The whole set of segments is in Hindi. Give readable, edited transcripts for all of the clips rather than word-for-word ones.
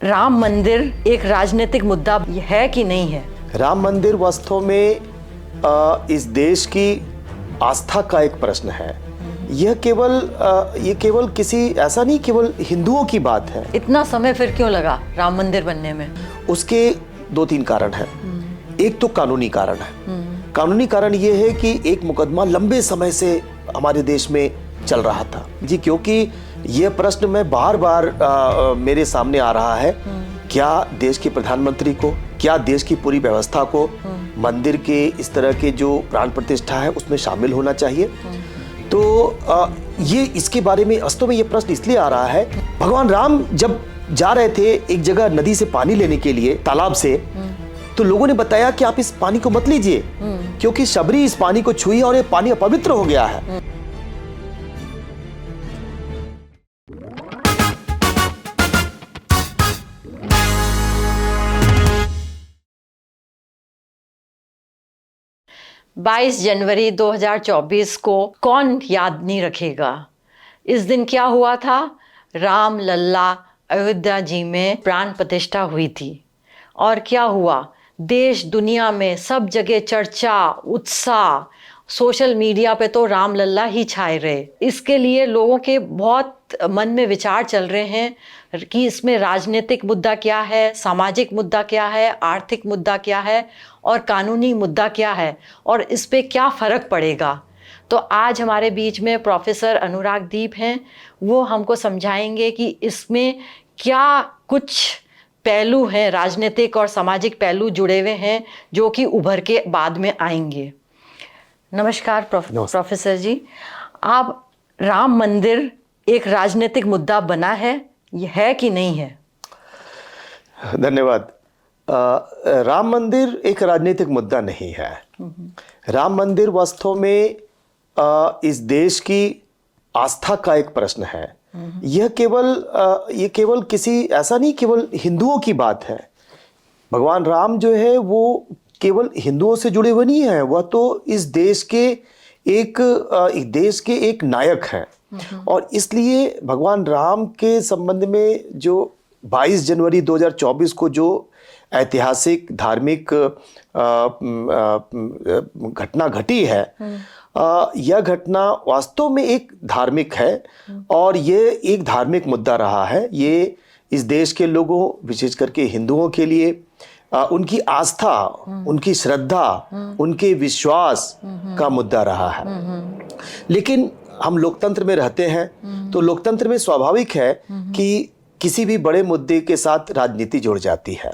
राम मंदिर एक राजनीतिक मुद्दा है कि नहीं है? राम मंदिर वास्तव में इस देश की आस्था का एक प्रश्न है। यह केवल किसी ऐसा नहीं केवल हिंदुओं की बात है। इतना समय फिर क्यों लगा राम मंदिर बनने में? उसके 2-3 कारण हैं। एक तो कानूनी कारण है। कानूनी कारण यह है कि एक मुकदमा लंबे समय से हमारे देश में चल रहा था जी, क्योंकि यह प्रश्न में बार बार मेरे सामने आ रहा है, क्या देश के प्रधानमंत्री को, क्या देश की पूरी व्यवस्था को मंदिर के इस तरह के जो प्राण प्रतिष्ठा है उसमें शामिल होना चाहिए। तो ये इसके बारे में वास्तव में ये प्रश्न इसलिए आ रहा है, भगवान राम जब जा रहे थे एक जगह नदी से पानी लेने के लिए, तालाब से, तो लोगों ने बताया कि आप इस पानी को मत लीजिए क्योंकि शबरी इस पानी को छुई और ये पानी अपवित्र हो गया है। बाईस जनवरी 2024 को कौन याद नहीं रखेगा? इस दिन क्या हुआ था? राम लल्ला अयोध्या जी में प्राण प्रतिष्ठा हुई थी। और क्या हुआ? देश दुनिया में सब जगह चर्चा, उत्साह, सोशल मीडिया पे तो राम लल्ला ही छाए रहे। इसके लिए लोगों के बहुत मन में विचार चल रहे हैं कि इसमें राजनीतिक मुद्दा क्या है, सामाजिक मुद्दा क्या है, आर्थिक मुद्दा क्या है और कानूनी मुद्दा क्या है और इस पे क्या फ़र्क पड़ेगा। तो आज हमारे बीच में प्रोफेसर अनुराग दीप हैं। वो हमको समझाएंगे कि इसमें क्या कुछ पहलू हैं, राजनीतिक और सामाजिक पहलू जुड़े हुए हैं जो कि उभर के बाद में आएंगे। नमस्कार प्रोफेसर जी। आप, राम मंदिर एक राजनीतिक मुद्दा बना है, ये है कि नहीं है? धन्यवाद। राम मंदिर एक राजनीतिक मुद्दा नहीं है। राम मंदिर वास्तव में इस देश की आस्था का एक प्रश्न है। यह केवल किसी ऐसा नहीं केवल हिंदुओं की बात है। भगवान राम जो है वो केवल हिंदुओं से जुड़े हुए नहीं है, वह तो इस देश के एक नायक हैं। और इसलिए भगवान राम के संबंध में जो 22 जनवरी 2024 को जो ऐतिहासिक धार्मिक घटना घटी है, यह घटना वास्तव में एक धार्मिक है और ये एक धार्मिक मुद्दा रहा है। ये इस देश के लोगों, विशेष करके हिंदुओं के लिए उनकी आस्था, उनकी श्रद्धा, उनके विश्वास का मुद्दा रहा है। लेकिन हम लोकतंत्र में रहते हैं तो लोकतंत्र में स्वाभाविक है कि किसी भी बड़े मुद्दे के साथ राजनीति जुड़ जाती है।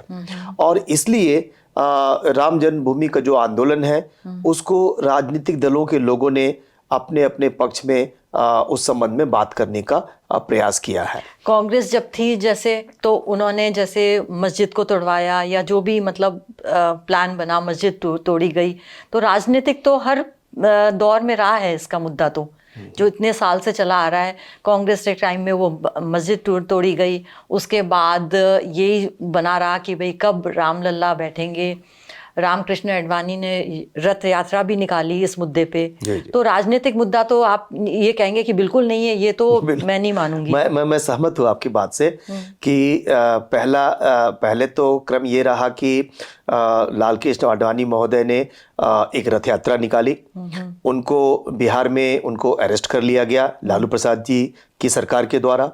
और इसलिए राम जन्मभूमि का जो आंदोलन है उसको राजनीतिक दलों के लोगों ने अपने अपने पक्ष में उस संबंध में बात करने का प्रयास किया है। कांग्रेस जब थी जैसे, तो उन्होंने जैसे मस्जिद को तोड़वाया या जो भी मतलब प्लान बना, मस्जिद तोड़ी गई। तो राजनीतिक तो हर दौर में रहा है इसका मुद्दा, तो जो इतने साल से चला आ रहा है। कांग्रेस के टाइम में वो मस्जिद तोड़ी गई, उसके बाद यही बना रहा कि भाई कब राम लल्ला बैठेंगे। रामकृष्ण अडवाणी ने रथ यात्रा भी निकाली इस मुद्दे पे। तो राजनीतिक मुद्दा तो आप ये कहेंगे कि बिल्कुल नहीं है, ये तो मैं नहीं मानूंगी। मैं सहमत हूँ आपकी बात से कि पहले तो क्रम ये रहा कि लाल कृष्ण आडवाणी महोदय ने एक रथ यात्रा निकाली। उनको बिहार में उनको अरेस्ट कर लिया गया लालू प्रसाद जी की सरकार के द्वारा।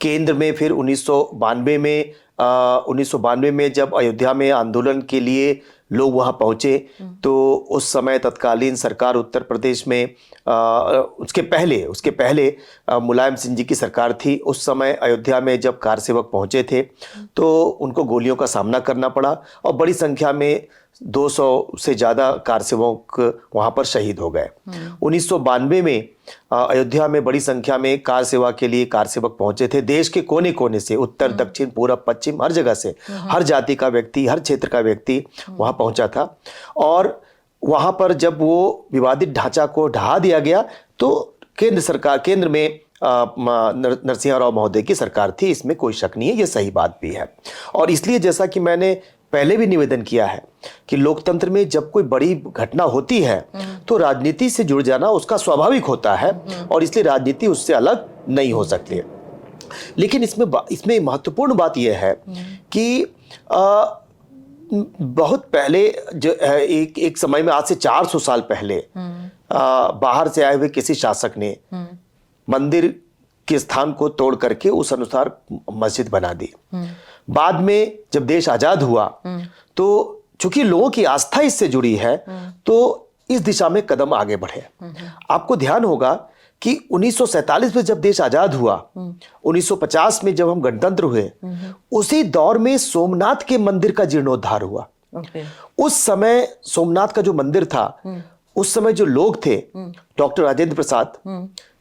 केंद्र में फिर 1992 में जब अयोध्या में आंदोलन के लिए लोग वहां पहुंचे तो उस समय तत्कालीन सरकार उत्तर प्रदेश में उसके पहले मुलायम सिंह जी की सरकार थी। उस समय अयोध्या में जब कार सेवक पहुंचे थे तो उनको गोलियों का सामना करना पड़ा और बड़ी संख्या में 200 से ज़्यादा कार सेवक वहाँ पर शहीद हो गए। 1992 में अयोध्या में बड़ी संख्या में कार सेवा के लिए कार सेवक पहुंचे थे। देश के कोने कोने से, उत्तर, दक्षिण, पूरब, पश्चिम, हर जगह से, हर जाति का व्यक्ति, हर क्षेत्र का व्यक्ति वहाँ पहुंचा था। और वहाँ पर जब वो विवादित ढांचा को ढहा दिया गया तो केंद्र में नरसिंह राव महोदय की सरकार थी, इसमें कोई शक नहीं है, ये सही बात भी है। और इसलिए जैसा कि मैंने पहले भी निवेदन किया है कि लोकतंत्र में जब कोई बड़ी घटना होती है तो राजनीति से जुड़ जाना उसका स्वाभाविक होता है और इसलिए राजनीति उससे अलग नहीं हो सकती है। लेकिन इसमें महत्वपूर्ण बात यह है कि बहुत पहले जो एक समय में, आज से 400 साल पहले बाहर से आए हुए किसी शासक ने मंदिर के स्थान को तोड़ करके उस अनुसार मस्जिद बना दी। बाद में जब देश आजाद हुआ तो चूंकि लोगों की आस्था इससे जुड़ी है तो इस दिशा में कदम आगे बढ़े। आपको ध्यान होगा कि 1947 में जब देश आजाद हुआ, 1950 में जब हम गणतंत्र हुए, उसी दौर में सोमनाथ के मंदिर का जीर्णोद्धार हुआ। उस समय सोमनाथ का जो मंदिर था, उस समय जो लोग थे, डॉक्टर राजेंद्र प्रसाद,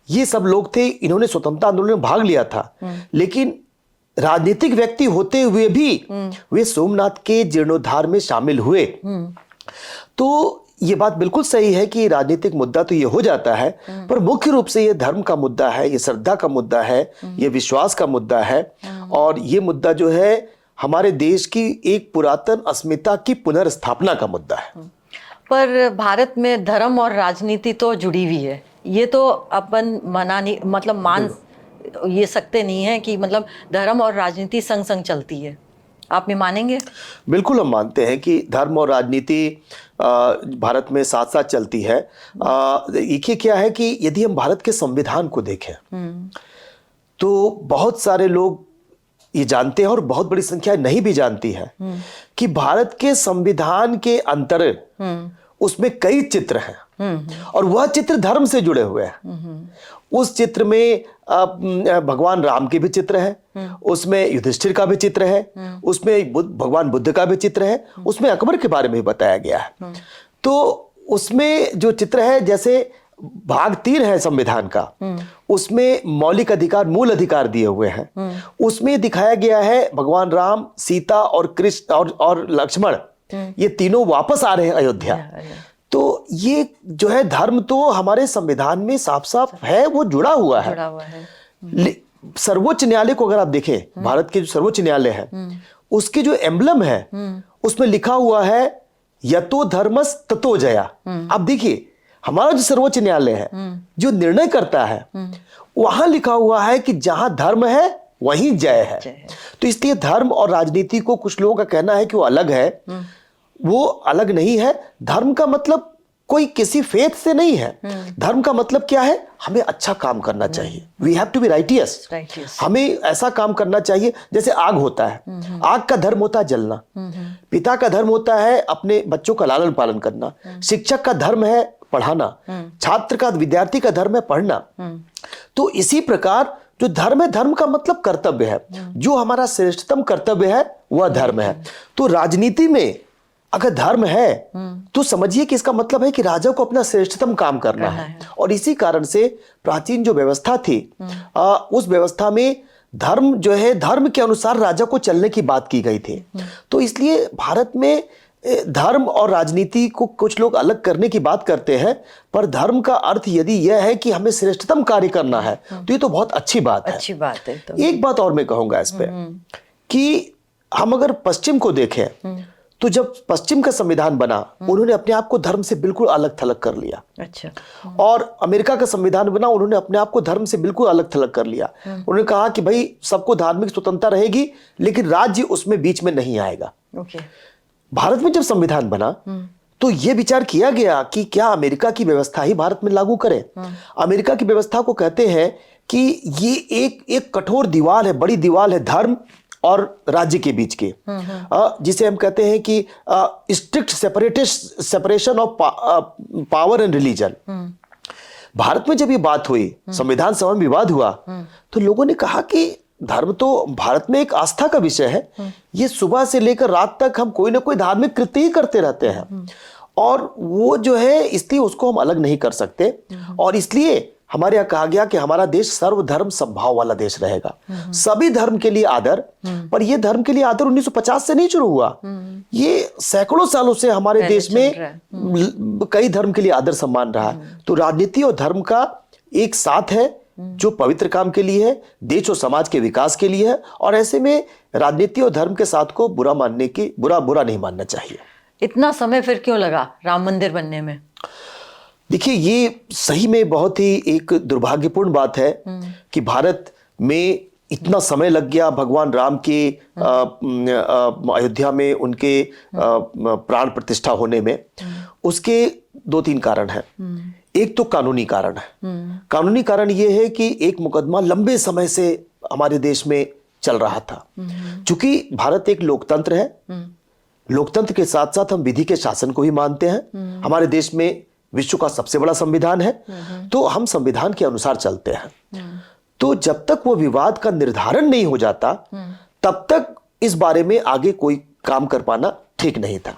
ये सब लोग थे, इन्होंने स्वतंत्रता आंदोलन में भाग लिया था, लेकिन राजनीतिक व्यक्ति होते हुए भी वे सोमनाथ के जीर्णोद्धार में शामिल हुए। तो ये बात बिल्कुल सही है कि राजनीतिक मुद्दा तो ये हो जाता है, पर मुख्य रूप से ये धर्म का मुद्दा है, ये श्रद्धा का मुद्दा है, ये विश्वास का मुद्दा है, और ये मुद्दा जो है हमारे देश की एक पुरातन अस्मिता की पुनर्स्थापना का मुद्दा है। पर भारत में धर्म और राजनीति तो जुड़ी हुई है, ये तो अपन मना नहीं, मतलब मान ये सकते नहीं है कि मतलब धर्म और राजनीति संग संग चलती है। आप में मानेंगे? बिल्कुल हम मानते हैं कि धर्म और राजनीति भारत में साथ साथ चलती है। देखिए क्या है कि यदि हम भारत के संविधान को देखें तो बहुत सारे लोग ये जानते हैं और बहुत बड़ी संख्या नहीं भी जानती है कि भारत के संविधान के अंतर्गत उसमें कई चित्र हैं और वह चित्र धर्म से जुड़े हुए हैं। उस चित्र में भगवान राम के भी चित्र है, उसमें युधिष्ठिर का भी चित्र है, उसमें भगवान बुद्ध का भी चित्र है, उसमें अकबर के बारे में भी बताया गया है। तो उसमें जो चित्र है, जैसे भाग 3 है संविधान का, उसमें मौलिक अधिकार, मूल अधिकार दिए हुए हैं। उसमें दिखाया गया है भगवान राम, सीता और कृष्ण और लक्ष्मण, ये तीनों वापस आ रहे हैं अयोध्या। तो ये जो है धर्म तो हमारे संविधान में साफ साफ है, वो जुड़ा हुआ है। सर्वोच्च न्यायालय को अगर आप देखें, भारत के जो सर्वोच्च न्यायालय है, उसके जो एम्बलम है उसमें लिखा हुआ है यतो धर्मस ततो जया। आप देखिए हमारा जो सर्वोच्च न्यायालय है जो निर्णय करता है, वहां लिखा हुआ है कि जहां धर्म है वहीं जय है। तो इसलिए धर्म और राजनीति को कुछ लोगों का कहना है कि वो अलग है, वो अलग नहीं है। धर्म का मतलब कोई किसी फेथ से नहीं है। धर्म का मतलब क्या है? हमें अच्छा काम करना चाहिए। We have to be righteous. हमें ऐसा काम करना चाहिए, जैसे आग होता है, आग का धर्म होता है जलना, पिता का धर्म होता है अपने बच्चों का लालन पालन करना, शिक्षक का धर्म है पढ़ाना, छात्र का, विद्यार्थी का धर्म है पढ़ना। तो इसी प्रकार जो धर्म है, धर्म का मतलब कर्तव्य है, जो हमारा श्रेष्ठतम कर्तव्य है वह धर्म है। तो राजनीति में अगर धर्म है तो समझिए कि इसका मतलब है कि राजा को अपना श्रेष्ठतम काम करना है। और इसी कारण से प्राचीन जो व्यवस्था थी, उस व्यवस्था में धर्म जो है, धर्म के अनुसार राजा को चलने की बात की गई थी। तो इसलिए भारत में धर्म और राजनीति को कुछ लोग अलग करने की बात करते हैं, पर धर्म का अर्थ यदि यह है कि हमें श्रेष्ठतम कार्य करना है तो ये तो बहुत अच्छी बात है। अच्छी बात है। तो एक बात और मैं कहूंगा इस पे कि हम अगर पश्चिम को देखें तो जब पश्चिम का संविधान बना, उन्होंने अपने आप को धर्म से बिल्कुल अलग थलग कर लिया। अच्छा। और अमेरिका का संविधान बना, उन्होंने अपने आप को धर्म से बिल्कुल अलग थलग कर लिया। उन्होंने कहा कि भाई सबको धार्मिक स्वतंत्रता रहेगी, लेकिन राज्य उसमें बीच में नहीं आएगा। भारत में जब संविधान बना तो यह विचार किया गया कि क्या अमेरिका की व्यवस्था ही भारत में लागू करें। अमेरिका की व्यवस्था को कहते हैं कि ये एक कठोर दीवार है, बड़ी दीवार है धर्म और राज्य के बीच के, जिसे हम कहते हैं कि strict separation of power and religion. Bharat में जब ये बात हुई, संविधान सभा में विवाद हुआ, तो लोगों ने कहा कि धर्म तो भारत में एक आस्था का विषय है, ये सुबह से लेकर रात तक हम कोई ना कोई धार्मिक कृत्य ही करते रहते हैं, और वो जो है इसलिए उसको हम अलग नहीं कर सकते। और इसलिए हमारे यहाँ कहा गया कि हमारा देश सर्वधर्म समभाव वाला देश रहेगा, सभी धर्म के लिए आदर। पर यह धर्म के लिए आदर 1950 से नहीं शुरू हुआ, ये सैकड़ों सालों से हमारे देश में कई धर्म के लिए आदर सम्मान रहा है। तो राजनीति और धर्म का एक साथ है जो पवित्र काम के लिए है, देश और समाज के विकास के लिए है, और ऐसे में राजनीति और धर्म के साथ को बुरा नहीं मानना चाहिए। इतना समय फिर क्यों लगा राम मंदिर बनने में? देखिए ये सही में बहुत ही एक दुर्भाग्यपूर्ण बात है कि भारत में इतना समय लग गया भगवान राम के अयोध्या में उनके प्राण प्रतिष्ठा होने में, उसके 2-3 कारण हैं। एक तो कानूनी कारण है। कानूनी कारण ये है कि एक मुकदमा लंबे समय से हमारे देश में चल रहा था। चूंकि भारत एक लोकतंत्र है, लोकतंत्र के साथ साथ हम विधि के शासन को भी मानते हैं। हमारे देश में विश्व का सबसे बड़ा संविधान है, तो हम संविधान के अनुसार चलते हैं। तो जब तक वो विवाद का निर्धारण नहीं हो जाता, तब तक इस बारे में आगे कोई काम कर पाना ठीक नहीं था।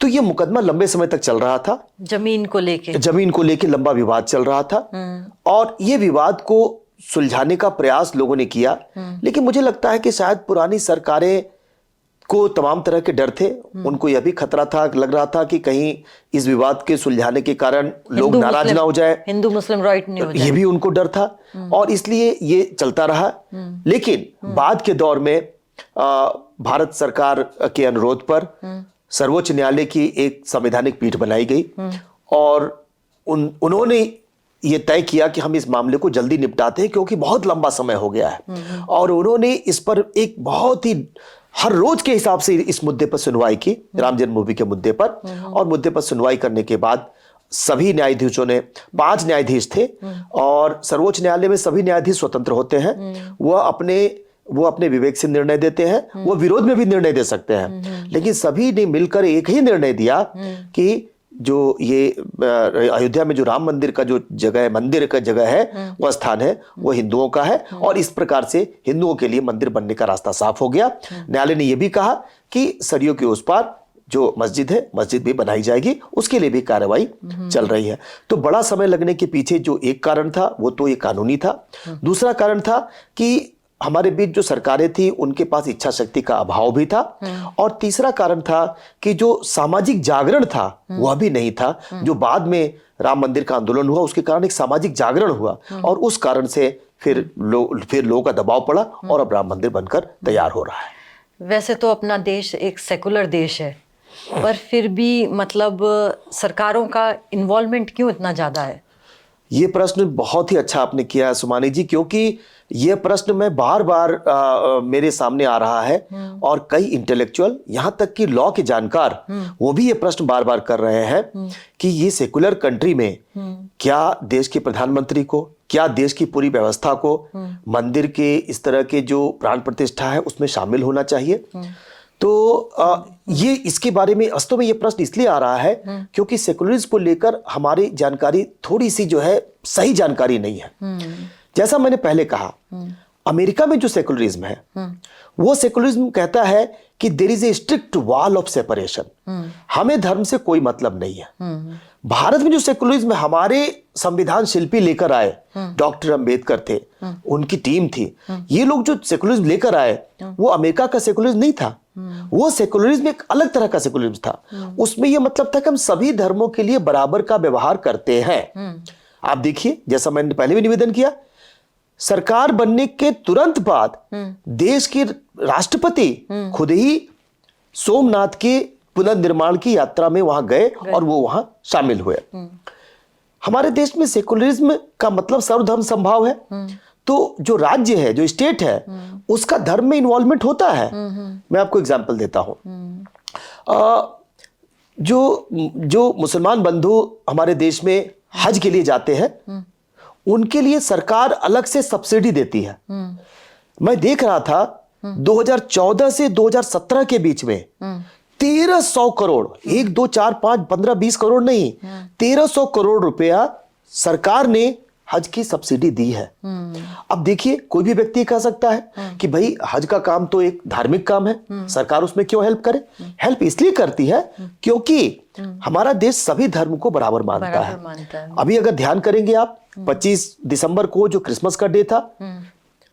तो ये मुकदमा लंबे समय तक चल रहा था, जमीन को लेके लंबा विवाद चल रहा था, और ये विवाद को सुलझाने का प्रयास लोगों ने किया। लेकिन मुझे लगता है कि शायद पुरानी सरकारें को तमाम तरह के डर थे। उनको यह भी खतरा था, लग रहा था कि कहीं इस विवाद के सुलझाने के कारण लोग नाराज ना हो जाए, हिंदू मुस्लिम राइट नहीं हो जाए, ये भी उनको डर था, और इसलिए ये चलता रहा। लेकिन बाद के दौर में भारत सरकार के अनुरोध पर सर्वोच्च न्यायालय की एक संवैधानिक पीठ बनाई गई, और उन्होंने ये तय किया कि हम इस मामले को जल्दी निपटाते हैं, क्योंकि बहुत लंबा समय हो गया है। और उन्होंने इस पर एक बहुत ही हर रोज के हिसाब से इस मुद्दे पर सुनवाई की, राम जन्मभूमि के मुद्दे पर। और मुद्दे पर सुनवाई करने के बाद सभी न्यायाधीशों ने, 5 न्यायाधीश थे, और सर्वोच्च न्यायालय में सभी न्यायाधीश स्वतंत्र होते हैं। वो अपने विवेक से निर्णय देते हैं, वो विरोध में भी निर्णय दे सकते हैं। लेकिन सभी ने मिलकर एक ही निर्णय दिया कि जो ये अयोध्या में जो राम मंदिर का जो जगह है, मंदिर का जगह है, वह स्थान है, वो हिंदुओं का है, और इस प्रकार से हिंदुओं के लिए मंदिर बनने का रास्ता साफ हो गया। न्यायालय ने यह भी कहा कि सरयू के उस पार जो मस्जिद है, मस्जिद भी बनाई जाएगी, उसके लिए भी कार्रवाई चल रही है। तो बड़ा समय लगने के पीछे जो एक कारण था, वो तो ये कानूनी था। दूसरा कारण था कि हमारे बीच जो सरकारें थी, उनके पास इच्छा शक्ति का अभाव भी था। और तीसरा कारण था कि जो सामाजिक जागरण था, वह भी नहीं था। जो बाद में राम मंदिर का आंदोलन हुआ, उसके कारण एक सामाजिक जागरण हुआ, और उस कारण से फिर लोगों का दबाव पड़ा, और अब राम मंदिर बनकर तैयार हो रहा है। वैसे तो अपना देश एक सेकुलर देश है, पर फिर भी मतलब सरकारों का इन्वॉल्वमेंट क्यों इतना ज्यादा है? ये प्रश्न बहुत ही अच्छा आपने किया है सुमानी जी, क्योंकि ये प्रश्न में बार बार मेरे सामने आ रहा है, और कई इंटेलेक्चुअल, यहाँ तक कि लॉ के जानकार, वो भी ये प्रश्न बार बार कर रहे हैं कि ये सेकुलर कंट्री में क्या देश के प्रधानमंत्री को, क्या देश की पूरी व्यवस्था को मंदिर के इस तरह के जो प्राण प्रतिष्ठा है उसमें शामिल होना चाहिए? तो ये इसके बारे में वास्तव में ये प्रश्न इसलिए आ रहा है क्योंकि सेकुलरिज्म को लेकर हमारी जानकारी थोड़ी सी जो है सही जानकारी नहीं है। जैसा मैंने पहले कहा, अमेरिका में जो सेकुलरिज्म है, वो सेकुलरिज्म कहता है कि there is a strict wall of separation, हमें धर्म से कोई मतलब नहीं है। भारत में जो सेकुलरिज्म हमारे संविधान शिल्पी लेकर आए, डॉक्टर अंबेडकर थे, उनकी टीम थी, ये लोग जो सेकुलरिज्म लेकर आए, वो अमेरिका का सेकुलरिज्म नहीं था। वो सेकुलरिज्म एक अलग तरह का सेकुलरिज्म था। उसमें यह मतलब था कि हम सभी धर्मों के लिए बराबर का व्यवहार करते हैं। आप देखिए, जैसा मैंने पहले भी निवेदन किया, सरकार बनने के तुरंत बाद देश के राष्ट्रपति खुद ही सोमनाथ के पुनर्निर्माण की यात्रा में वहां गए और वो वहां शामिल हुए। हमारे देश में सेकुलरिज्म का मतलब सर्वधर्म समभाव है। तो जो राज्य है, जो स्टेट है, उसका धर्म में इन्वॉल्वमेंट होता है। मैं आपको एग्जांपल देता हूं। जो मुसलमान बंधु हमारे देश में हज के लिए जाते हैं, उनके लिए सरकार अलग से सब्सिडी देती है। मैं देख रहा था 2014 से 2017 के बीच में 1300 करोड़, 1 2 4 5 15 20 करोड़ नहीं, 1300 करोड़ रुपया सरकार ने हज की सब्सिडी दी है। अब देखिए, कोई भी व्यक्ति कह सकता है कि भाई हज का काम तो एक धार्मिक काम है, सरकार उसमें क्यों हेल्प करे? हेल्प इसलिए करती है क्योंकि हमारा देश सभी धर्म को बराबर मानता है। अभी अगर ध्यान करेंगे आप, 25 दिसंबर को जो क्रिसमस का डे था,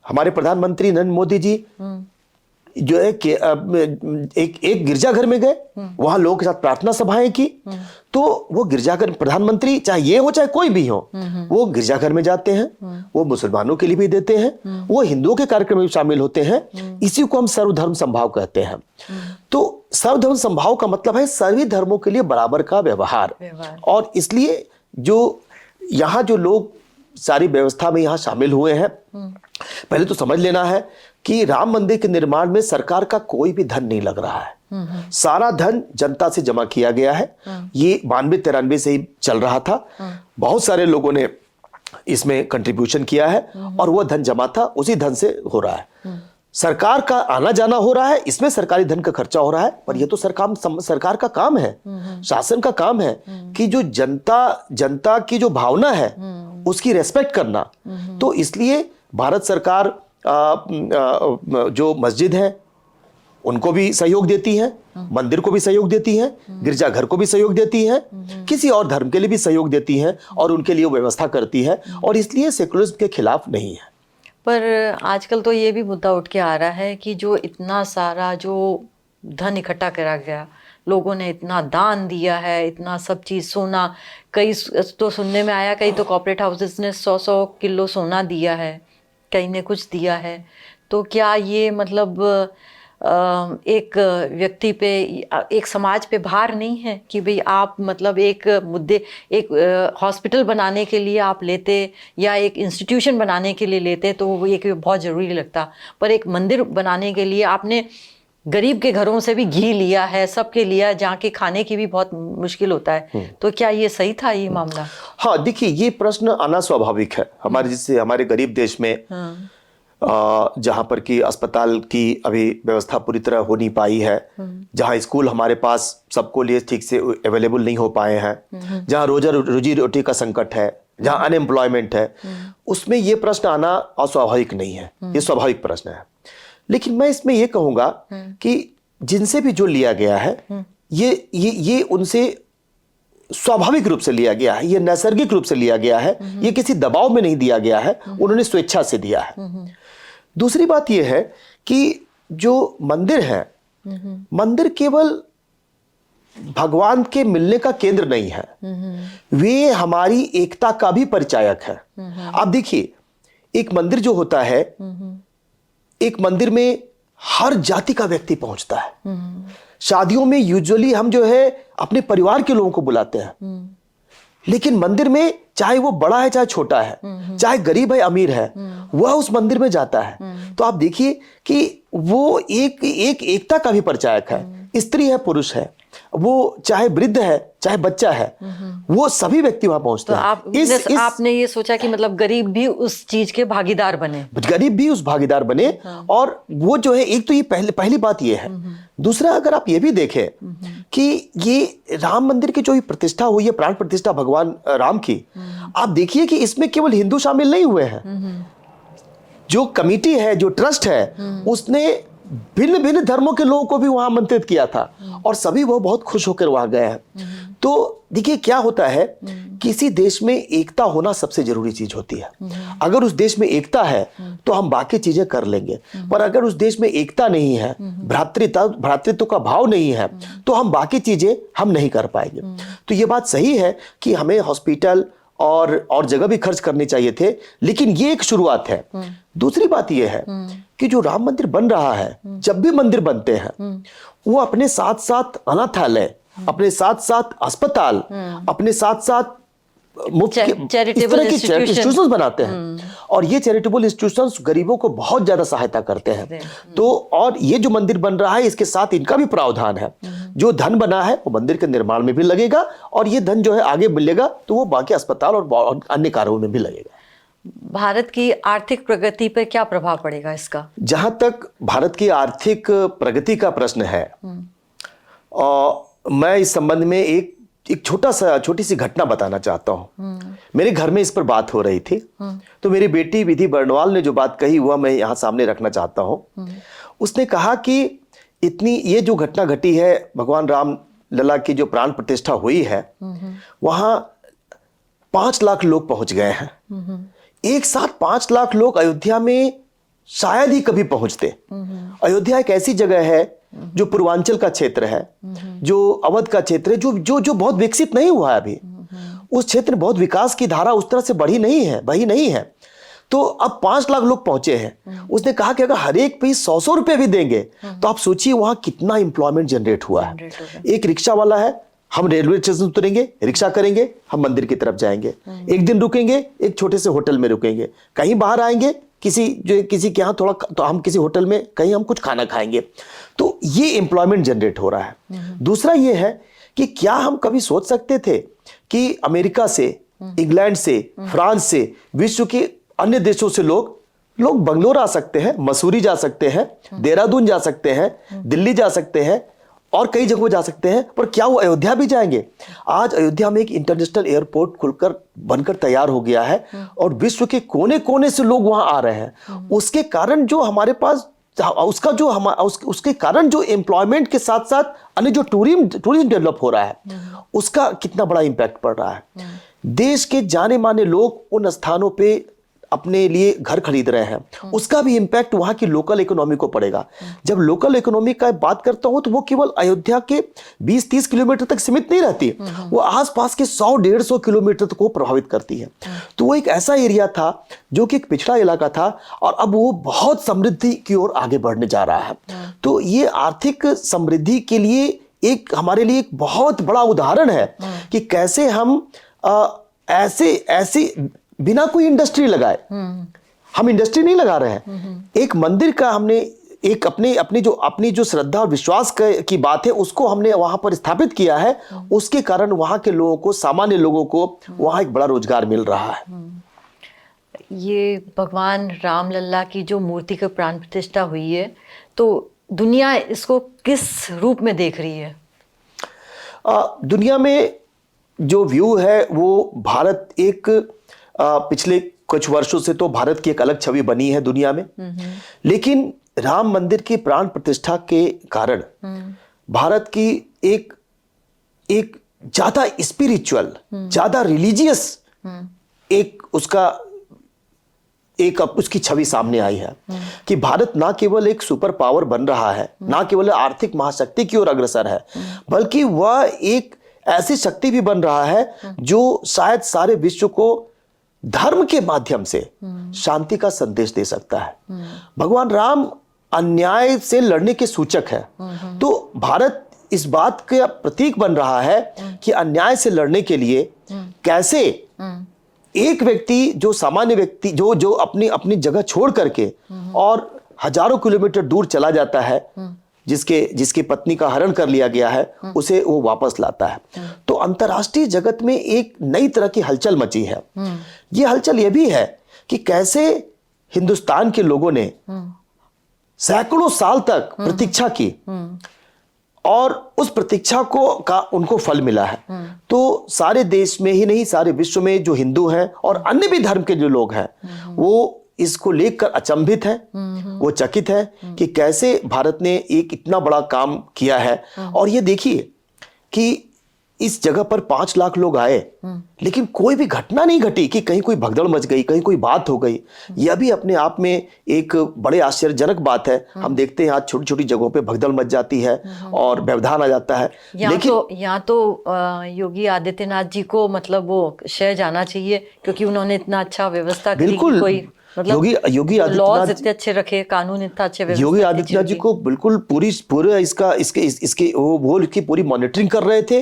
हमारे प्रधानमंत्री नरेंद्र मोदी जी जो है कि एक गिरजाघर में गए, वहां लोगों के साथ प्रार्थना सभाएं की। तो वो गिरजाघर, प्रधानमंत्री चाहे ये हो चाहे कोई भी हो, वो गिरजाघर में जाते हैं, वो मुसलमानों के लिए भी देते हैं, वो हिंदुओं के कार्यक्रम में भी शामिल होते हैं। इसी को हम सर्वधर्म समभाव कहते हैं। तो सर्वधर्म समभाव का मतलब है सभी धर्मों के लिए बराबर का व्यवहार। और इसलिए जो यहाँ जो लोग सारी व्यवस्था में यहाँ शामिल हुए हैं। पहले तो समझ लेना है कि राम मंदिर के निर्माण में सरकार का कोई भी धन नहीं लग रहा है। सारा धन जनता से जमा किया गया है। ये 92-93 से ही चल रहा था। बहुत सारे लोगों ने इसमें कंट्रीब्यूशन किया है और वो धन जमा था, उसी धन से हो रहा है। सरकार का आना जाना हो रहा है, इसमें सरकारी धन का खर्चा हो रहा है, पर ये तो सरकार का काम है, शासन का काम है कि जो जनता की जो भावना है उसकी रेस्पेक्ट करना। तो इसलिए भारत सरकार जो मस्जिद है उनको भी सहयोग देती है, मंदिर को भी सहयोग देती है, गिरजाघर को भी सहयोग देती है, किसी और धर्म के लिए भी सहयोग देती है और उनके लिए व्यवस्था करती है, और इसलिए सेकुलरिज्म के खिलाफ नहीं है। पर आजकल तो ये भी मुद्दा उठ के आ रहा है कि जो इतना सारा जो धन इकट्ठा करा गया, लोगों ने इतना दान दिया है, इतना सब चीज़, सोना, कई तो सुनने में आया कई तो कॉर्पोरेट हाउसेस ने 100-100 किलो सोना दिया है, कई ने कुछ दिया है। तो क्या ये मतलब एक व्यक्ति पे, एक समाज पे भार नहीं है कि भाई आप मतलब एक हॉस्पिटल बनाने के लिए आप लेते या एक इंस्टीट्यूशन बनाने के लिए लेते तो वो एक बहुत ज़रूरी लगता, पर एक मंदिर बनाने के लिए आपने गरीब के घरों से भी घी लिया है, सबके लिया, जहाँ के खाने की भी बहुत मुश्किल होता है। तो क्या ये सही था ये मामला? हाँ, देखिए ये प्रश्न आना स्वाभाविक है हमारे गरीब देश में। जहाँ पर कि अस्पताल की अभी व्यवस्था पूरी तरह हो नहीं पाई है, जहाँ स्कूल हमारे पास सबको लिए ठीक से अवेलेबल नहीं हो पाए हैं, जहाँ रोजी रोटी का संकट है, जहाँ अनएम्प्लॉयमेंट है, उसमें ये प्रश्न आना अस्वाभाविक नहीं है, ये स्वाभाविक प्रश्न है। लेकिन मैं इसमें ये कहूँगा कि जिनसे भी जो लिया गया है ये उनसे स्वाभाविक रूप से लिया गया है, ये नैसर्गिक रूप से लिया गया है, ये किसी दबाव में नहीं दिया गया है, उन्होंने स्वेच्छा से दिया है। दूसरी बात यह है कि जो मंदिर है, मंदिर केवल भगवान के मिलने का केंद्र नहीं है, वे हमारी एकता का भी परिचायक है। आप देखिए, एक मंदिर जो होता है, एक मंदिर में हर जाति का व्यक्ति पहुंचता है। शादियों में यूजुअली हम जो है अपने परिवार के लोगों को बुलाते हैं, लेकिन मंदिर में चाहे वो बड़ा है चाहे छोटा है, चाहे गरीब है अमीर है, वह उस मंदिर में जाता है। तो आप देखिए कि वो एक एकता का भी परिचायक है। स्त्री है, पुरुष है, वो चाहे वृद्ध है चाहे बच्चा है, वो सभी व्यक्ति वहां पहुंचते हैं। आपने ये सोचा कि मतलब गरीब भी उस चीज के भागीदार बने, गरीब भी उस भागीदार बने। और वो जो है, एक तो ये पहली बात ये है। दूसरा, अगर आप ये भी देखें कि ये राम मंदिर की जो प्रतिष्ठा हुई है, प्राण प्रतिष्ठा भगवान राम की, आप देखिए कि इसमें केवल हिंदू शामिल नहीं हुए हैं। जो कमिटी है, जो ट्रस्ट है, उसने भिन्न भिन्न धर्मों के लोगों को भी वहां आमंत्रित किया था और सभी वो बहुत खुश होकर वहां गए हैं। तो देखिए क्या होता है, किसी देश में एकता होना सबसे जरूरी चीज होती है। अगर उस देश में एकता है तो हम बाकी चीजें कर लेंगे, पर अगर उस देश में एकता नहीं है, भ्रातृत्व का भाव नहीं है, तो हम बाकी चीजें हम नहीं कर पाएंगे। तो ये बात सही है कि हमें हॉस्पिटल और जगह भी खर्च करने चाहिए थे, लेकिन ये एक शुरुआत है। दूसरी बात यह है कि जो राम मंदिर बन रहा है, जब भी मंदिर बनते हैं, वो अपने साथ साथ अनाथालय, अपने साथ साथ अस्पताल, अपने साथ साथ चैरिटेबल इंस्टीट्यूशंस बनाते हैं। और ये चैरिटेबल इंस्टीट्यूशंस गरीबों को बहुत ज्यादा सहायता करते हैं। तो और ये जो मंदिर बन रहा है, इसके साथ इनका भी प्रावधान है। जो धन बना है वो मंदिर के निर्माण में भी लगेगा, और ये धन जो है आगे मिलेगा तो वो बाकी अस्पताल और अन्य कार्यों में भी लगेगा। भारत की आर्थिक प्रगति पर क्या प्रभाव पड़ेगा इसका? जहां तक भारत की आर्थिक प्रगति का प्रश्न है, मैं इस संबंध में एक छोटी सी घटना बताना चाहता हूं। मेरे घर में इस पर बात हो रही थी, तो मेरी बेटी विधि बर्णवाल ने जो बात कही वह मैं यहां सामने रखना चाहता हूं। उसने कहा कि ये जो घटना घटी है, भगवान राम लला की जो प्राण प्रतिष्ठा हुई है, वहां 5 लाख लोग पहुंच गए हैं। एक साथ 5 लाख लोग अयोध्या में शायद ही कभी पहुंचते। अयोध्या एक ऐसी जगह है जो पूर्वांचल का क्षेत्र है, जो अवध का क्षेत्र है, जो बहुत विकसित नहीं हुआ है अभी। उस क्षेत्र में बहुत विकास की धारा उस तरह से बही नहीं है। तो अब 5 लाख लोग पहुंचे हैं। उसने कहा कि अगर हर एक पे 100 रुपए भी देंगे तो आप सोचिए वहां कितना एम्प्लॉयमेंट जनरेट हुआ है। एक रिक्शा वाला है, हम रेलवे स्टेशन उतरेंगे, रिक्शा करेंगे, हम मंदिर की तरफ जाएंगे, एक दिन रुकेंगे, एक छोटे से होटल में रुकेंगे, कहीं बाहर आएंगे, किसी के यहाँ थोड़ा, तो हम किसी होटल में कहीं हम कुछ खाना खाएंगे। तो ये एम्प्लॉयमेंट जनरेट हो रहा है। दूसरा ये है कि क्या हम कभी सोच सकते थे कि अमेरिका से, इंग्लैंड से, फ्रांस से, विश्व के अन्य देशों से लोग बंगलोर आ सकते हैं, मसूरी जा सकते हैं, देहरादून जा सकते हैं, दिल्ली जा सकते हैं और कई जगहों जा सकते हैं, पर क्या वो अयोध्या भी जाएंगे? आज अयोध्या में एक इंटरनेशनल एयरपोर्ट खुलकर बनकर तैयार हो गया है और विश्व के कोने कोने से लोग वहां आ रहे हैं। उसके कारण जो हमारे पास उसके कारण जो एम्प्लॉयमेंट के साथ साथ अन्य जो टूरिज्म डेवलप हो रहा है, उसका कितना बड़ा इंपैक्ट पड़ रहा है। देश के जाने माने लोग उन स्थानों पे अपने लिए घर खरीद रहे हैं, उसका भी इंपैक्ट वहां की लोकल इकोनॉमी को पड़ेगा। जब लोकल इकोनॉमी का बात करता हूं तो वो केवल अयोध्या के 20-30 किलोमीटर तक सीमित नहीं रहती, वो आसपास के 100-150 किलोमीटर तक को प्रभावित करती है। तो वो एक ऐसा एरिया था जो कि एक पिछड़ा इलाका था और अब वो बहुत समृद्धि की ओर आगे बढ़ने जा रहा है। तो ये आर्थिक समृद्धि के लिए एक हमारे लिए एक बहुत बड़ा उदाहरण है कि कैसे हम ऐसे बिना कोई इंडस्ट्री लगाए, हम इंडस्ट्री नहीं लगा रहे हैं, एक मंदिर का हमने एक अपनी जो श्रद्धा और विश्वास की बात है उसको हमने वहां पर स्थापित किया है। उसके कारण वहां के लोगों को, सामान्य लोगों को वहां एक बड़ा रोजगार मिल रहा है। ये भगवान राम लल्ला की जो मूर्ति की प्राण प्रतिष्ठा हुई है, तो दुनिया इसको किस रूप में देख रही है? दुनिया में जो व्यू है वो भारत एक पिछले कुछ वर्षों से तो भारत की एक अलग छवि बनी है दुनिया में, लेकिन राम मंदिर की प्राण प्रतिष्ठा के कारण भारत की एक ज्यादा स्पिरिचुअल, ज्यादा रिलीजियस उसकी छवि सामने आई है कि भारत ना केवल एक सुपर पावर बन रहा है, ना केवल आर्थिक महाशक्ति की ओर अग्रसर है, बल्कि वह एक ऐसी शक्ति भी बन रहा है जो शायद सारे विश्व को धर्म के माध्यम से शांति का संदेश दे सकता है। भगवान राम अन्याय से लड़ने के सूचक है, तो भारत इस बात का प्रतीक बन रहा है कि अन्याय से लड़ने के लिए कैसे एक व्यक्ति, जो सामान्य व्यक्ति, जो अपनी जगह छोड़ करके और हजारों किलोमीटर दूर चला जाता है, जिसकी पत्नी का हरण कर लिया गया है, उसे वो वापस लाता है। तो अंतर्राष्ट्रीय जगत में एक नई तरह की हलचल मची है। ये हलचल ये भी है कि कैसे हिंदुस्तान के लोगों ने सैकड़ों साल तक प्रतीक्षा की और उस प्रतीक्षा का उनको फल मिला है। तो सारे देश में ही नहीं, सारे विश्व में जो हिंदू हैं और अन्य भी धर्म के जो लोग हैं, वो इसको लेकर अचंभित है, वो चकित है कि कैसे भारत ने एक इतना बड़ा काम किया है। और ये देखिए कि इस जगह पर 5 लाख लोग आए, लेकिन कोई भी घटना नहीं घटी कि कहीं कोई भगदड़ मच गई, कहीं कोई बात हो गई। यह भी अपने आप में एक बड़े आश्चर्यजनक बात है। हम देखते हैं आज छोटी छोटी जगहों पे भगदड़ मच जाती है और व्यवधान आ जाता है। यहाँ तो योगी आदित्यनाथ जी को मतलब वो श्रेय जाना चाहिए, क्योंकि उन्होंने इतना अच्छा व्यवस्था की। बिल्कुल, मतलब योगी लॉज इतने अच्छे रखे, कानून इतना अच्छे व्यवस्था। योगी आदित्यनाथ जी को बिल्कुल पूरे इसके वो की पूरी मॉनिटरिंग कर रहे थे।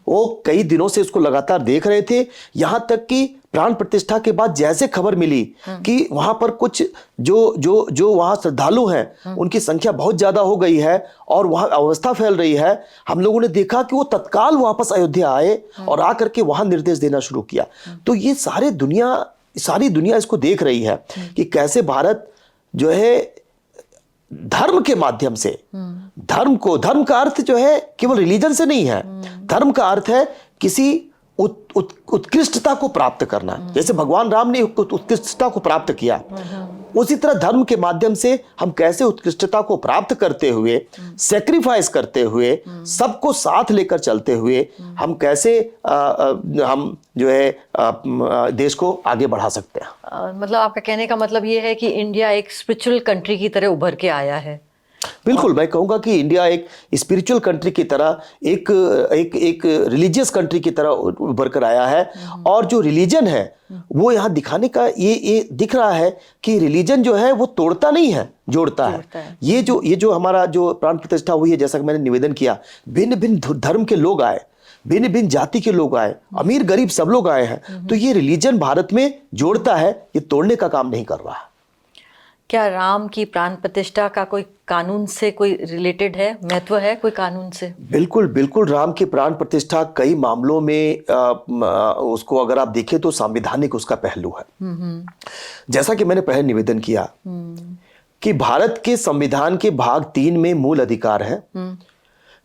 वो कई दिनों से इसको लगातार देख रहे थे, यहाँ तक कि प्राण प्रतिष्ठा के बाद जैसे खबर मिली कि वहां पर कुछ जो वहां श्रद्धालु हैं उनकी संख्या बहुत ज्यादा हो गई है और वहां अवस्था फैल रही है, हम लोगों ने देखा कि वो तत्काल वापस अयोध्या आए और आकर के वहां निर्देश देना शुरू किया। तो ये सारी दुनिया इसको देख रही है कि कैसे भारत जो है धर्म के माध्यम से, धर्म का अर्थ जो है केवल रिलीजन से नहीं है, धर्म का अर्थ है किसी उत्कृष्टता को प्राप्त करना। जैसे भगवान राम ने उत्कृष्टता को प्राप्त किया, उसी तरह धर्म के माध्यम से हम कैसे उत्कृष्टता को प्राप्त करते हुए, सेक्रीफाइस करते हुए, सबको साथ लेकर चलते हुए हम कैसे हम जो है देश को आगे बढ़ा सकते हैं। मतलब आपका कहने का मतलब ये है कि इंडिया एक स्पिरिचुअल कंट्री की तरह उभर के आया है। बिल्कुल, मैं कहूंगा कि इंडिया एक स्पिरिचुअल कंट्री की तरह, एक रिलीजियस कंट्री की तरह उभर कर आया है। और जो रिलीजन है वो यहाँ दिखाने का ये दिख रहा है कि रिलीजन जो है वो तोड़ता नहीं है, जोड़ता है। ये जो हमारा जो प्राण प्रतिष्ठा हुई है, जैसा कि मैंने निवेदन किया, भिन्न भिन्न धर्म के लोग आए, भिन्न भिन्न जाति के लोग आए, अमीर गरीब सब लोग आए हैं। तो ये रिलीजन भारत में जोड़ता है, ये तोड़ने का काम नहीं कर रहा है। क्या राम की प्राण प्रतिष्ठा का कोई कानून से कोई रिलेटेड है, महत्व है कोई कानून से? बिल्कुल बिल्कुल, राम की प्राण प्रतिष्ठा कई मामलों में उसको अगर आप देखें तो संवैधानिक उसका पहलू है। जैसा कि मैंने पहले निवेदन किया कि भारत के संविधान के भाग 3 में मूल अधिकार है।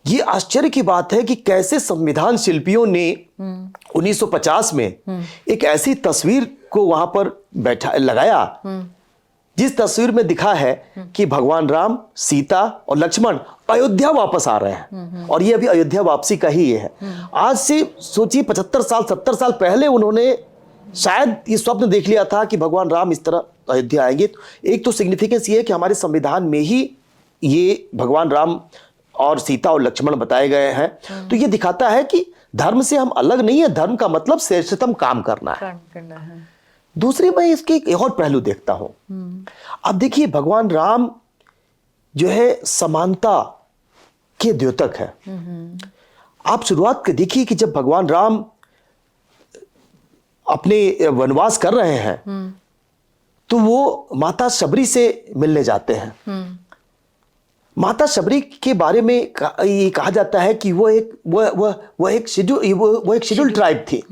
ये आश्चर्य की बात है कि कैसे संविधान शिल्पियों ने 1950 में एक ऐसी तस्वीर को वहां पर लगाया जिस तस्वीर में दिखा है कि भगवान राम, सीता और लक्ष्मण अयोध्या वापस आ रहे हैं। और ये अभी अयोध्या वापसी का ही ये है। आज से सोचिए 75 साल 70 साल पहले उन्होंने शायद ये स्वप्न देख लिया था कि भगवान राम इस तरह अयोध्या आएंगे। एक तो सिग्निफिकेंस ये है कि हमारे संविधान में ही ये भगवान राम और सीता और लक्ष्मण बताए गए हैं। तो ये दिखाता है कि धर्म से हम अलग नहीं है, धर्म का मतलब श्रेष्ठतम काम करना है। दूसरी मैं इसके एक और पहलू देखता हूं। अब देखिए भगवान राम जो है समानता के द्योतक है। आप शुरुआत कर देखिए कि जब भगवान राम अपने वनवास कर रहे हैं तो वो माता शबरी से मिलने जाते हैं। माता शबरी के बारे में ये कहा जाता है कि वो एक शेड्यूल ट्राइब थी।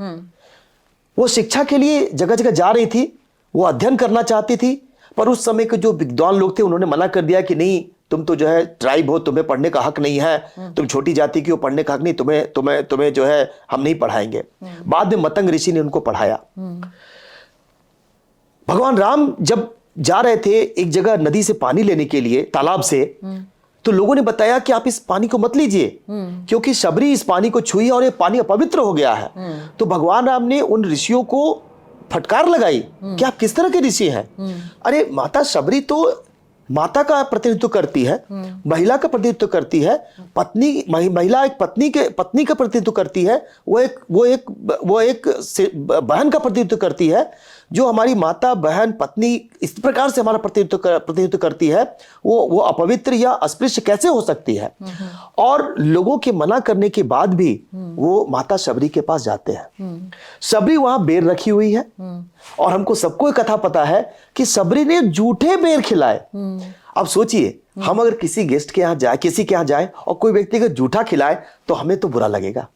वो शिक्षा के लिए जगह जगह जा रही थी, वो अध्ययन करना चाहती थी, पर उस समय के जो विद्वान लोग थे उन्होंने मना कर दिया कि नहीं, तुम तो जो है ट्राइब हो, तुम्हें पढ़ने का हक नहीं है, तुम छोटी जाति की हो, पढ़ने का हक नहीं, तुम्हें जो है हम नहीं पढ़ाएंगे। बाद में मतंग ऋषि ने उनको पढ़ाया। भगवान राम जब जा रहे थे एक जगह नदी से पानी लेने के लिए, तालाब से, तो लोगों ने बताया कि आप इस पानी को मत लीजिए क्योंकि शबरी इस पानी को छुई और ये पानी अपवित्र हो गया है। तो भगवान राम ने उन ऋषियों को फटकार लगाई कि आप किस तरह के ऋषि हैं? अरे माता शबरी तो माता का प्रतिनिधित्व करती है, महिला का प्रतिनिधित्व करती है, महिला एक पत्नी का प्रतिनिधित्व करती है, वो एक बहन का प्रतिनिधित्व करती है। जो हमारी माता, बहन, पत्नी इस प्रकार से हमारा प्रतिनिधित्व करती है, वो अपवित्र या अस्पृश्य कैसे हो सकती है? और लोगों के मना करने के बाद भी वो माता शबरी के पास जाते हैं। शबरी वहां बेर रखी हुई है और हमको सबको एक कथा पता है कि शबरी ने जूठे बेर खिलाए। अब सोचिए, हम अगर किसी गेस्ट के यहाँ जाए, किसी के यहाँ जाए और कोई व्यक्ति अगर जूठा खिलाए तो हमें तो बुरा लगेगा।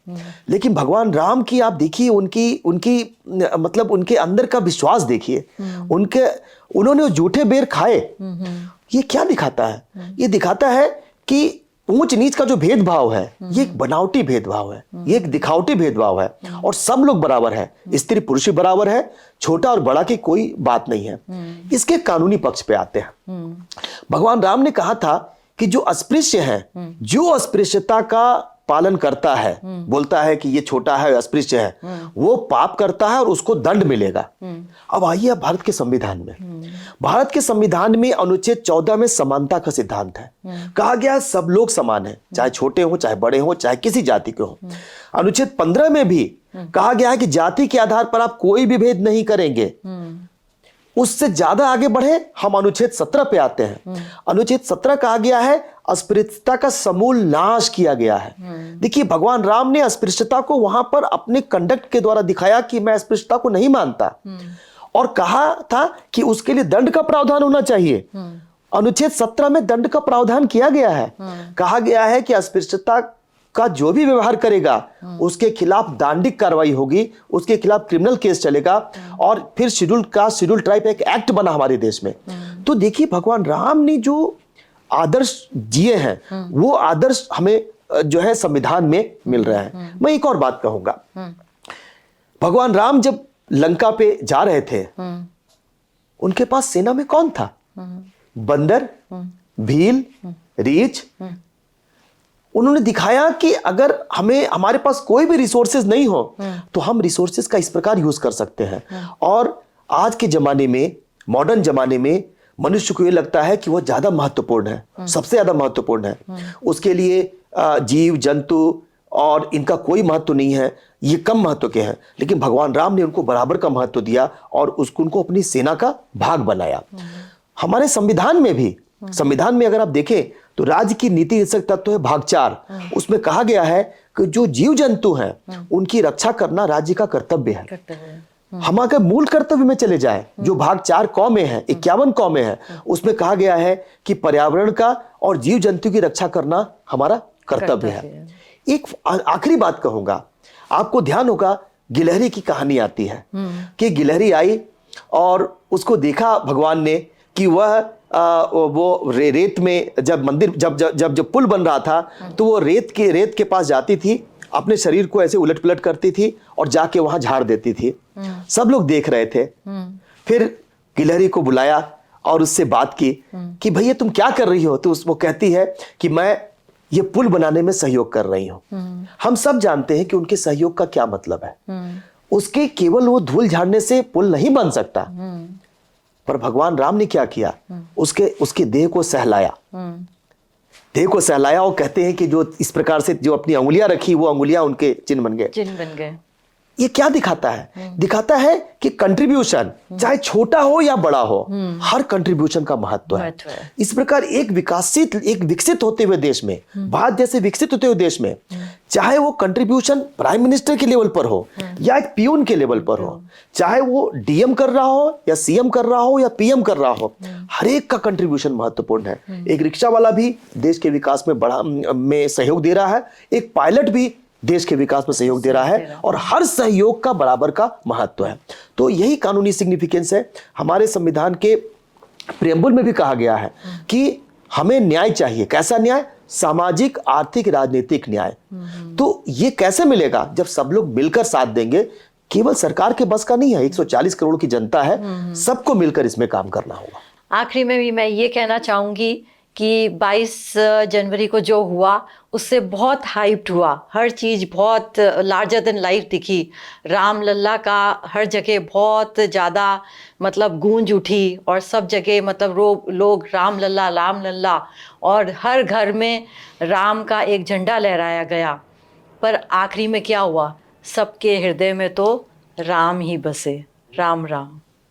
लेकिन भगवान राम की आप देखिए, उनकी मतलब उनके अंदर का विश्वास देखिए, उन्होंने वो जूठे बेर खाए। ये क्या दिखाता है? ये दिखाता है कि ऊंच नीच का जो भेदभाव है ये एक बनावटी भेदभाव है, ये एक दिखावटी भेदभाव है और सब लोग बराबर है, स्त्री पुरुष भी बराबर है, छोटा और बड़ा की कोई बात नहीं है। इसके कानूनी पक्ष पे आते हैं। भगवान राम ने कहा था कि जो अस्पृश्य है, जो अस्पृश्यता का पालन करता है, बोलता है कि ये छोटा है, अस्पृश्य है, वो पाप करता है और उसको दंड मिलेगा। अब आइए भारत के संविधान में। भारत के संविधान में अनुच्छेद 14 में समानता का सिद्धांत है। कहा गया है सब लोग समान हैं, चाहे छोटे हो, चाहे बड़े हो, चाहे किसी जाति के हो। अनुच्छेद 15 में भी कहा गया है कि जाति के आधार पर आप कोई भी भेद नहीं करेंगे। उससे ज्यादा आगे बढ़े हम अनुच्छेद 17 पे आते हैं। अनुच्छेद 17 कहा गया है अस्पृश्यता का समूल नाश किया गया है। देखिए भगवान राम ने अस्पृश्यता को वहां पर अपने कंडक्ट के द्वारा दिखाया कि मैं अस्पृश्यता को नहीं मानता, और कहा था कि उसके लिए दंड का प्रावधान होना चाहिए। अनुच्छेद 17 में दंड का प्रावधान किया गया है। कहा गया है कि अस्पृश्यता का जो भी व्यवहार करेगा उसके खिलाफ दांडिक कार्रवाई होगी, उसके खिलाफ क्रिमिनल केस चलेगा। और फिर शेड्यूल ट्राइब एक एक्ट बना हमारे देश में। तो देखिए भगवान राम ने जो आदर्श जिए हैं वो आदर्श हमें जो है संविधान में मिल रहा है। मैं एक और बात कहूंगा, भगवान राम जब लंका पे जा रहे थे उनके पास सेना में कौन था? बंदर, भील, रीछ। उन्होंने दिखाया कि अगर हमारे पास कोई भी रिसोर्सेज नहीं हो तो हम रिसोर्सेज का इस प्रकार यूज कर सकते हैं। और आज के जमाने में, मॉडर्न जमाने में मनुष्य को यह लगता है कि वह ज्यादा महत्वपूर्ण है, सबसे ज्यादा महत्वपूर्ण है। उसके लिए जीव जंतु और इनका कोई महत्व नहीं है, ये कम महत्व के हैं। लेकिन भगवान राम ने उनको बराबर का महत्व दिया और उनको अपनी सेना का भाग बनाया। हमारे संविधान में भी, संविधान में अगर आप देखें तो राज्य की नीति निर्देशक तत्व है भाग 4। उसमें कहा गया है कि जो जीव जंतु हैं उनकी रक्षा करना राज्य का कर्तव्य है। हम अगर मूल कर्तव्य में चले जाए, जो भाग 4 कौ में है, 51 कौ में है, उसमें कहा गया है कि पर्यावरण का और जीव जंतु की रक्षा करना हमारा कर्तव्य है। एक आखिरी बात कहूंगा, आपको ध्यान होगा गिलहरी की कहानी आती है कि गिलहरी आई और उसको देखा भगवान ने कि वह वो रेत में जब मंदिर जब पुल बन रहा था तो वो रेत के पास जाती थी, अपने शरीर को ऐसे उलट पुलट करती थी और जाके वहां झाड़ देती थी। सब लोग देख रहे थे। फिर गिलहरी को बुलाया और उससे बात की कि भैया तुम क्या कर रही हो? तो वो कहती है कि मैं ये पुल बनाने में सहयोग कर रही हूं। हम सब जानते हैं कि उनके सहयोग का क्या मतलब है। उसके केवल वो धूल झाड़ने से पुल नहीं बन सकता, पर भगवान राम ने क्या किया, उसके देह को सहलाया, देह को सहलाया और कहते हैं कि जो इस प्रकार से जो अपनी अंगुलियां रखी वो अंगुलियां उनके चिन्ह बन गए। ये क्या दिखाता है? दिखाता है कि कंट्रीब्यूशन चाहे छोटा हो या बड़ा हो, हर कंट्रीब्यूशन का महत्व है। इस प्रकार एक विकसित होते हुए देश में, भारत जैसे विकसित होते हुए देश में, चाहे वो कंट्रीब्यूशन प्राइम मिनिस्टर के लेवल पर हो या एक पियून के लेवल पर हो, चाहे वो डीएम कर रहा हो या सीएम कर रहा हो या पीएम कर रहा हो, हर एक का कंट्रीब्यूशन महत्वपूर्ण है। एक रिक्शा वाला भी देश के विकास में सहयोग दे रहा है, एक पायलट भी देश के विकास में सहयोग दे रहा है, और हर सहयोग का बराबर का महत्व है। तो यही कानूनी सिग्निफिकेंस है। हमारे संविधान के प्रियम्बल में भी कहा गया है कि हमें न्याय चाहिए। कैसा न्याय? सामाजिक, आर्थिक, राजनीतिक न्याय। तो ये कैसे मिलेगा? जब सब लोग मिलकर साथ देंगे। केवल सरकार के बस का नहीं है, 140 करोड़ की जनता है, सबको मिलकर इसमें काम करना होगा। आखिरी में भी मैं ये कहना चाहूंगी कि 22 जनवरी को जो हुआ उससे बहुत हाइप्ड हुआ, हर चीज़ बहुत लार्जर देन लाइफ दिखी। राम लल्ला का हर जगह बहुत ज़्यादा मतलब गूंज उठी और सब जगह मतलब लोग राम लल्ला, और हर घर में राम का एक झंडा लहराया गया। पर आखिरी में क्या हुआ? सबके हृदय में तो राम ही बसे। राम राम।